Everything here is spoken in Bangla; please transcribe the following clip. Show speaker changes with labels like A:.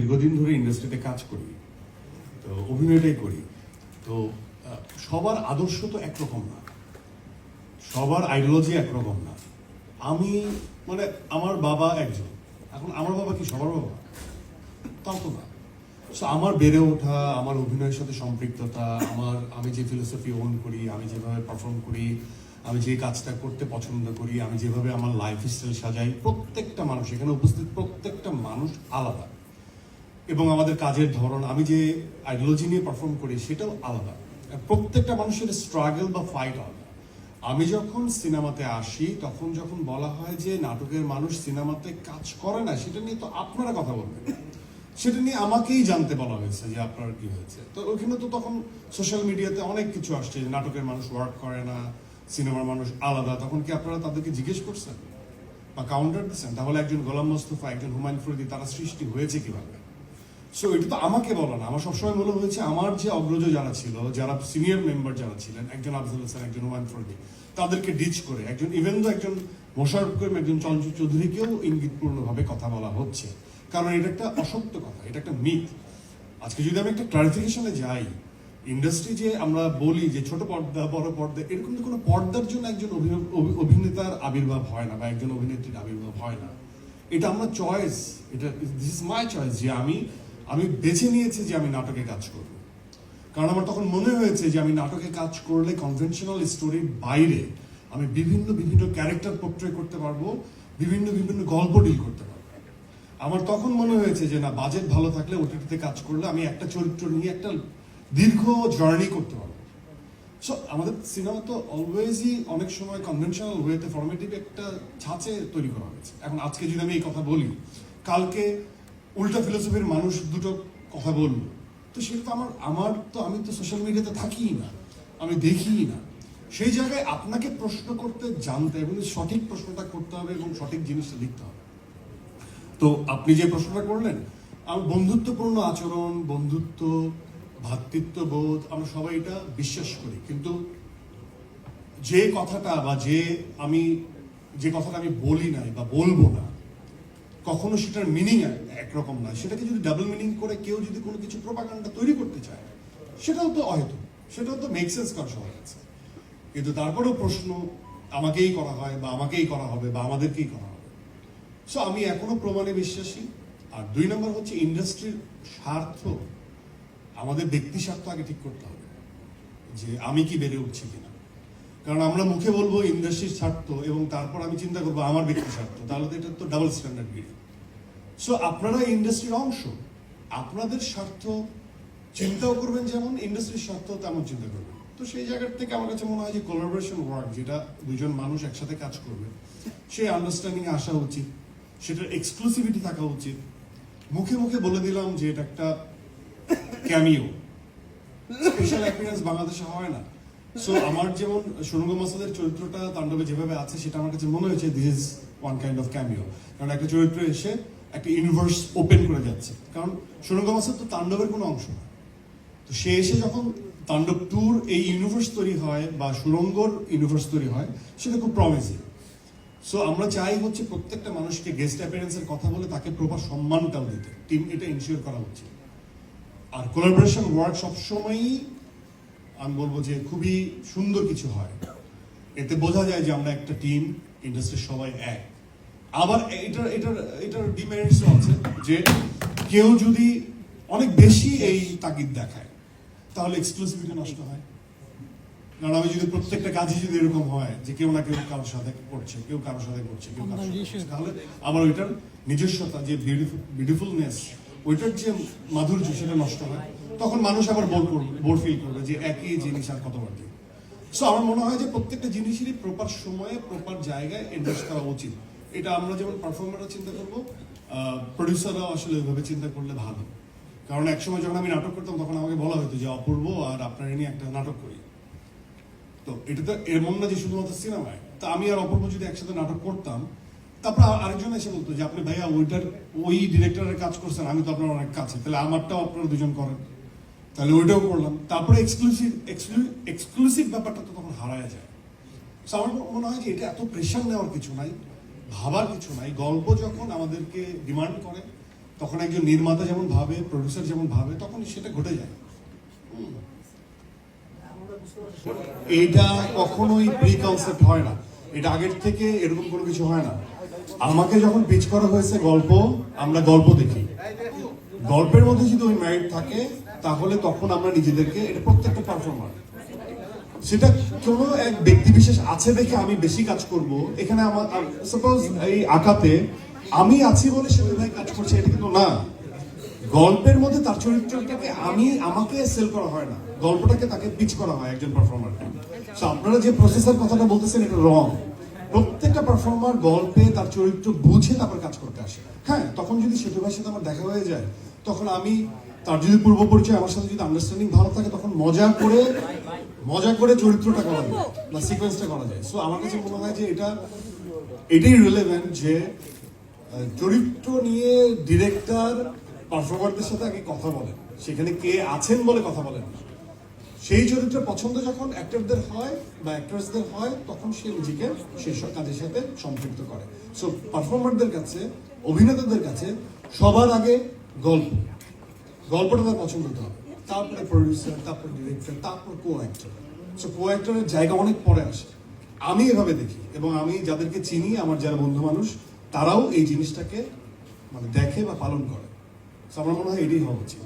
A: দীর্ঘদিন ধরে ইন্ডাস্ট্রিতে কাজ করি, তো অভিনয়টাই করি। তো সবার আদর্শ তো একরকম না, সবার আইডিওলজি একরকম না। আমি মানে আমার বাবা একজন, এখন আমার বাবা কি সবার বাবা? তাও তো না। সো আমার বেড়ে ওঠা, আমার অভিনয়ের সাথে সম্পৃক্ততা, আমি যে ফিলোসফি ওন করি, আমি যেভাবে পারফর্ম করি, আমি যে কাজটা করতে পছন্দ করি, আমি যেভাবে আমার লাইফ স্টাইল সাজাই, প্রত্যেকটা মানুষ, এখানে উপস্থিত প্রত্যেকটা মানুষ আলাদা। এবং আমাদের কাজের ধরন, আমি যে আইডিওলজি নিয়ে পারফর্ম করি সেটাও আলাদা। প্রত্যেকটা মানুষের স্ট্রাগল বা ফাইট আলাদা। আমি যখন সিনেমাতে আসি, তখন যখন বলা হয় যে নাটকের মানুষ সিনেমাতে কাজ করে না, সেটা নিয়ে তো আপনারা কথা বলবেন, সেটা নিয়ে আমাকেই জানতে বলা হয়েছে যে আপনার কি হয়েছে। তো ওইখানে তো তখন সোশ্যাল মিডিয়াতে অনেক কিছু আসছে যে নাটকের মানুষ ওয়ার্ক করে না, সিনেমার মানুষ আলাদা। তখন কি আপনারা তাদেরকে জিজ্ঞেস করছেন বা কাউন্টার দিচ্ছেন? তাহলে একজন গোলাম মোস্তফা, একজন হুমায়ুন ফরিদি, তারা সৃষ্টি হয়েছে কিভাবে? সো এটা তো আমাকে বলা না। আমার সবসময় মনে হয়েছে আমার যে অগ্রজ যারা ছিল, যারা সিনিয়র মেম্বার যারা ছিলেন, একজন আফজল হাসান, একজন হুমায়ুন ফরিদি, তাদেরকে ডিচ করে একজন ইভেন তো একজন মোশাররফ করিম, একজন চঞ্চল চৌধুরীকেও ইঙ্গিতপূর্ণভাবে কথা বলা হচ্ছে, কারণ এটা একটা অসত্য কথা, এটা একটা মিথ। আজকে যদি আমি একটা ক্লারিফিকেশনে যাই, ইন্ডাস্ট্রি যে আমরা বলি যে ছোট পর্দা বড় পর্দা, এরকম তো কোনো পর্দার জন্য একজন অভিনেতার আবির্ভাব হয় না বা একজন অভিনেত্রীর আবির্ভাব হয় না। এটা আমার চয়েস, এটা দিস ইজ মাই চয়েস যে আমি বেছে নিয়েছি যে আমি নাটকে কাজ করব। কারণ আমার তখন মনে হয়েছে যে আমি নাটকে কাজ করলে কনভেনশনাল স্টোরির বাইরে আমি বিভিন্ন ক্যারেক্টার পোর্ট্রে করতে পারবো, বিভিন্ন গল্প ডিল করতে পারবো। আমার তখন মনে হয়েছে যে না, বাজেট ভালো থাকলে ওটিটিতে কাজ করলে আমি একটা চরিত্র নিয়ে একটা দীর্ঘ জার্নি করতে পারবো। সো আমাদের সিনেমা তো অলওয়েজই অনেক সময় কনভেনশনাল ওয়েতে ফরমেটিভ একটা ছাঁচে তৈরি করা হয়েছে। এখন আজকে যদি আমি এই কথা বলি, কালকে উল্টা ফিলোসফির মানুষ দুটো কথা বললো, তো সেটা তো আমি তো সোশ্যাল মিডিয়াতে থাকিই না, আমি দেখিই না। সেই জায়গায় আপনাকে প্রশ্ন করতে জানতে এবং সঠিক প্রশ্নটা করতে হবে এবং সঠিক জিনিসটা লিখতে হবে। তো আপনি যে প্রশ্নটা করলেন, আমার বন্ধুত্বপূর্ণ আচরণ, বন্ধুত্ব, ভ্রাতৃত্ববোধ, আমরা সবাই এটা বিশ্বাস করি। কিন্তু যে কথাটা বা যে কথাটা আমি বলি নাই বা বলবো না, কখনো সেটার মিনিং একরকম নয়। সেটাকে যদি ডাবল মিনিং করে কেউ যদি কোনো কিছু প্রোপাগান্ডা তৈরি করতে চায়, সেটাও তো অহেতুক, সেটাও তো মেক সেন্স করা সবার কাছে। কিন্তু তারপরেও প্রশ্ন আমাকেই করা হয় বা আমাকেই করা হবে বা আমাদেরকেই করা হবে। সো আমি এখনো প্রমাণে বিশ্বাসী। আর 2 নম্বর হচ্ছে ইন্ডাস্ট্রির স্বার্থ, আমাদের ব্যক্তি স্বার্থ আগে ঠিক করতে হবে যে আমি কি বেড়ে উঠছি কিনা। কারণ আমরা মুখে বলবো ইন্ডাস্ট্রির স্বার্থ এবং তারপর আমি চিন্তা করবো আমার ব্যক্তি স্বার্থ, তাহলে তো এটা তো ডাবল স্ট্যান্ডার্ড গিরি। সো আপনারা ইন্ডাস্ট্রির অংশ, আপনাদের স্বার্থ চিন্তাও করবেন যেমন, ইন্ডাস্ট্রির স্বার্থ তেমন চিন্তা করবেন। তো সেই জায়গার থেকে আমার কাছে মনে হয় যে কোলাবোরেশন ওয়ার্ক, যেটা দুজন মানুষ একসাথে কাজ করবে, সেই আন্ডারস্ট্যান্ডিং আসা উচিত, সেটার এক্সক্লুসিভিটি থাকা উচিত। মুখে মুখে বলে দিলাম যে এটা একটা ক্যামিও, স্পেশাল অ্যাপিয়ারেন্স বাংলাদেশে হয় না। সো আমার যেমন সুরঙ্গ মাসাদের চরিত্রটা তাণ্ডবে যেভাবে আছে, সেটা আমার কাছে মনে হয়েছে this is one kind of cameo. কারণ একটা চরিত্র এসে একটা ইউনিভার্স ওপেন করে যাচ্ছে, কারণ সুরঙ্গ মাসাদ তো তাণ্ডবের কোনো অংশ না। তো সে এসে যখন তাণ্ডব ট্যুর এই ইউনিভার্স তৈরি হয় বা সুরঙ্গর ইউনিভার্স তৈরি হয়, সেটা খুব প্রমিজিং। সো আমরা চাই হচ্ছে প্রত্যেকটা মানুষকে গেস্ট অ্যাপিয়ারেন্সের কথা বলে তাকে প্রপার সম্মানটাও দিতে, টিম এটা ইনশিওর করা উচিত। আর কোলাবোরেশন ওয়ার্ক সবসময়ই আমি বলবো যে খুবই সুন্দর কিছু হয়। এতে বোঝা যায় যে আমরা একটা টিম, ইন্ডাস্ট্রির সবাই এক। আবার এটার ডিমেরিটসও আছে যে কেউ যদি অনেক বেশি এই তাগিদ দেখায়, তাহলে এক্সক্লুসিভিটি নষ্ট হয়। কারণ আমি যদি প্রত্যেকটা কাজই যদি এরকম হয় যে কেউ না কেউ কারোর সাথে করছে, কেউ কারোর সাথে করছে, কেউ কারোর সাথে করছে, তাহলে আমার ওইটার নিজস্বতা, যে বিউটিফুলনেস, ওইটার যে মাধুর্য, সেটা নষ্ট হয়। তখন মানুষ আবার বোর ফিল করবে যে একই জিনিস আর কতবার দিই। সো আমার মনে হয় যে প্রত্যেকটা জিনিসেরই প্রপার সময়ে প্রপার জায়গায় ইনভেস্ট করা উচিত। এটা আমরা যেমন পারফর্মাররা চিন্তা করবো, প্রডিউসাররাও আসলে ওইভাবে চিন্তা করলে ভালো। কারণ একসময় যখন আমি নাটক করতাম, তখন আমাকে বলা হতো যে অপূর্ব আর আপনার নিয়ে একটা নাটক করি। তো এটা তো এমন না যে শুধুমাত্র সিনেমায়। তা আমি আর অপূর্ব যদি একসাথে নাটক করতাম, তারপর আরেকজন এসে বলতো যে আপনি ভাইয়া ওই ডিরেক্টরের কাজ করছেন, আমি তো আপনার অনেক কাছে, তাহলে আমারটাও আপনারা দুজন করেন। তাহলে ওইটাও করলাম। তারপরে এক্সক্লুসিভ ব্যাপারটা তো তখন হারায় যায়। আমার মনে হয় যে এটা এত প্রেশার নেওয়ার কিছু নাই, ভাবার কিছু নাই। গল্প যখন আমাদেরকে ডিমান্ড করে, তখন একজন নির্মাতা যেমন ভাবে, প্রডিউসার যেমন ভাবে, তখন সেটা ঘটে যায়। এইটা কখনোই প্রি কনসেপ্ট হয় না, এটা আগের থেকে এরকম কোনো কিছু হয় না। আমাকে যখন পিচ করা হয়েছে গল্প, আমরা গল্প দেখি, গল্পের মধ্যে যদি ওই ম্যারিট থাকে তাহলে তখন আমরা নিজেদেরকে, এটা প্রত্যেকটা পারফর্মার, সেটা কোনো এক ব্যক্তি বিশেষ আছে দেখে আমি বেশি কাজ করব, এখানে আমার সাপোজ এই আঁকাতে আমি আছি বলে সে ভাই কাজ করছে, এটা কিন্তু না। গল্পের মধ্যে তার চরিত্রটাকে আমাকে সেল করা হয় না, গল্পটাকে তাকে পিচ করা হয় একজন পারফর্মারকে। সো আপনারা যে প্রসেসের কথাটা বলতেছেন এটা রং। প্রত্যেকটা পারফর্মার গল্পে তার চরিত্র বুঝে তারপর কাজ করতে আসে। হ্যাঁ, তখন যদি সেতু ভাইয়ের সাথে আমার দেখা হয়ে যায়, তখন আমি তার যদি পূর্ব পরিচয়, আমার সাথে যদি আন্ডারস্ট্যান্ডিং ভালো থাকে, তখন মজা করে চরিত্রটা করা যায় বা সিকোয়েন্সটা করা যায়। সো আমার কাছে মনে হয় যে এটাই রিলেভেন্ট যে চরিত্র নিয়ে ডিরেক্টর পারফর্মারদের সাথে আগে কথা বলেন, সেখানে কে আছেন বলে কথা বলেন। সেই চরিত্রের পছন্দ যখন অ্যাক্টরদের হয় বা অ্যাক্ট্রেসদের হয়, তখন সে নিজেকে সেই সব কাজের সাথে সম্পৃক্ত করে। সো পারফর্মারদের কাছে, অভিনেতাদের কাছে সবার আগে গল্পটা তার পছন্দ হতে হবে, তারপরে প্রডিউসার, তারপর ডিরেক্টর, তারপর কো অ্যাক্টর। সো কো অ্যাক্টরের জায়গা অনেক পরে আসে, আমি এভাবে দেখি। এবং আমি যাদেরকে চিনি, আমার যারা বন্ধু মানুষ, তারাও এই জিনিসটাকে মানে দেখে বা পালন করে। আমার মনে হয় এটাই হওয়া উচিত।